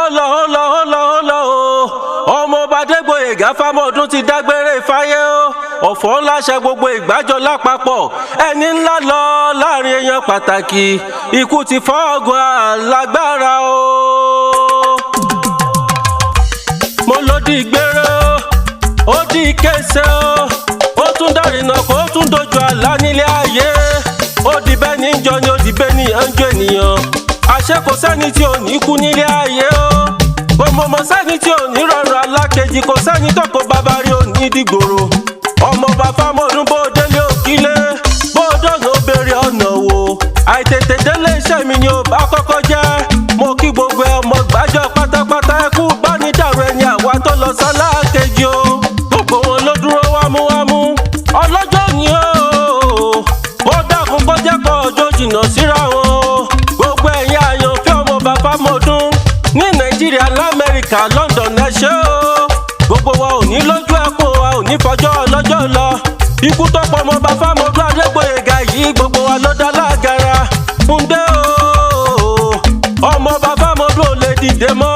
Hola ọmọ Adegboyega Famoodun ti dágbére fáyé o ọ̀fọ̀ ńlá ṣe gbogbo Ìgbàjọ lápapọ̀ ẹni ńlá lọ láàrin èèyàn pàtàkì ikú ti fọ́ọ̀gùn alágbára o. mo ló di gbére ó di kése ó tún dárìnà kó tún dojú àlá nílé ayé ó di bẹ́ẹ̀ ní jọ ni ó di bẹ́ẹ̀ ní ànjọ ènìyàn àṣẹ kò sẹ́ni tí ò ní kú nílé ayé o mọ̀mọ́ sẹ́ni tí ò ní rọrùn alákejì kò sẹ́ni tó kó bàbá rí òní dìgbòrò ọmọ Famoodun bó délé òkílé bó dọ̀nà ó béèrè ọ̀nà wò àìtètè délé iṣẹ́ mi ni ò bá kọ́kọ́ jẹ́ mo kí gbogbo ọmọ Ìgbàjọ pátápátá ẹ kú bánidàrú ẹni àwa tó lọ sálákejì o gbogbo wọn ló dúró wámúwámú ọlọ́jọ́ ni ó dákun kó jẹ́ kó ọjọ́ jìnnà síra wọn o gbogbo ẹ̀yin àyànfẹ́ ọmọ Famoodun ní Nàìjíríà l'Amẹ́ríkà London ẹ ṣé o gbogbo wa ò ní lójú ẹkún wa ò ní fọjọ́ ọlọ́jọ́ lọ ikú tó pọ̀ ọmọ Famoodun Adegboyega yìí gbogbo wa ló dá lágara ǹdẹ́ o ọmọ Famoodun ò lè dìde mọ́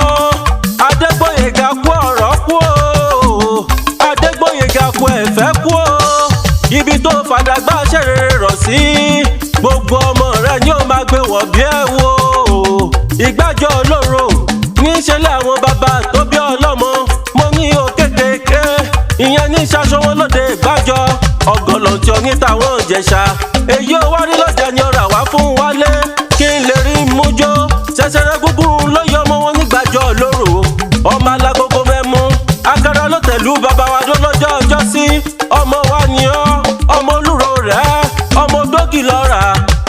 Adegboyega kú ọ̀rọ̀ kú o Adegboyega kú ẹ̀fẹ́ kú o ibi tó fàdàgbà ṣèrèrè rọ̀ sí gbogbo ọmọ rẹ ni ó máa gbé wọ̀ bí ẹ wo Ìgbàjọ olóró níṣẹ́ làwọn bàbá tó bí ọlọ́mọ mo ní o kékèké ìyẹn ní ṣaṣọwọ́ lóde Ìgbàjọ ọ̀gọ̀lọ̀ tí oní táwọn Ìjẹ̀ṣà èyí ò wá rí lọ́jà ni ọ̀rà wá fún wálé kí n lè rí mújó ṣẹṣẹrẹ gúgúrú ló yọ ọmọ wọn nígbàjọ olóró ọmọ alágogo mẹ́mú akara ló tẹ̀lú bàbá wa dó lọ́jọ́ ọjọ́ sí ọmọ wa ni ọ́ ọmọ olúro rẹ̀ ọmọ dógì lọ́ra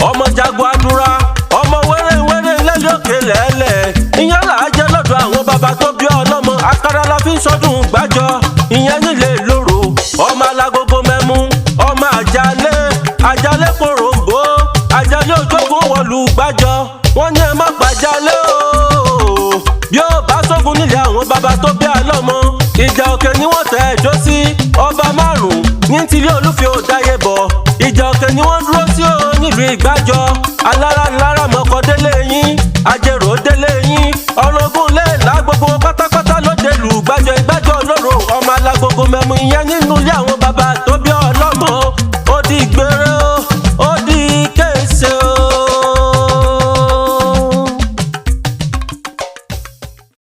ọmọ jagun àdúrà ọmọ wẹ́rẹ́wẹ́rẹ́ lẹ́lẹ́òkè lẹ́lẹ̀ ìyẹn là á jẹ́ lọ́dọ̀ àwọn bàbá tó bí ọlọ́mọ akara la fi ń sọdún Ìgbàjọ ìyẹn nílé lóru ọmọ alágogo mẹ́mú ọmọ àjálẹ̀ kòròǹbó àjálẹ̀ òjòkó wọ̀lú Ìgbàjọ wọ́n ní ẹ má pàjálẹ̀ o bí ó bá sógun nílé àwọn bàbá tó bí ọlọ́mọ ìjà òkè ni wọ́n tẹ̀ ẹjọ́ sí ọba márùn-ún ní tilé olúfẹ́ òdáyé bọ̀ ìjà òkè ni wọ́n dúró sí o nílùú Ìgbàjọ alára mọ́kọ́ délé yín ajérò délé yín ọlọ́gùn lẹ́ẹ̀lá gbogbo pátápátá ló dé lù Ìgbàjọ olóró ọmọ alágogo mẹ́mú ìyẹn nínú ilé àwọn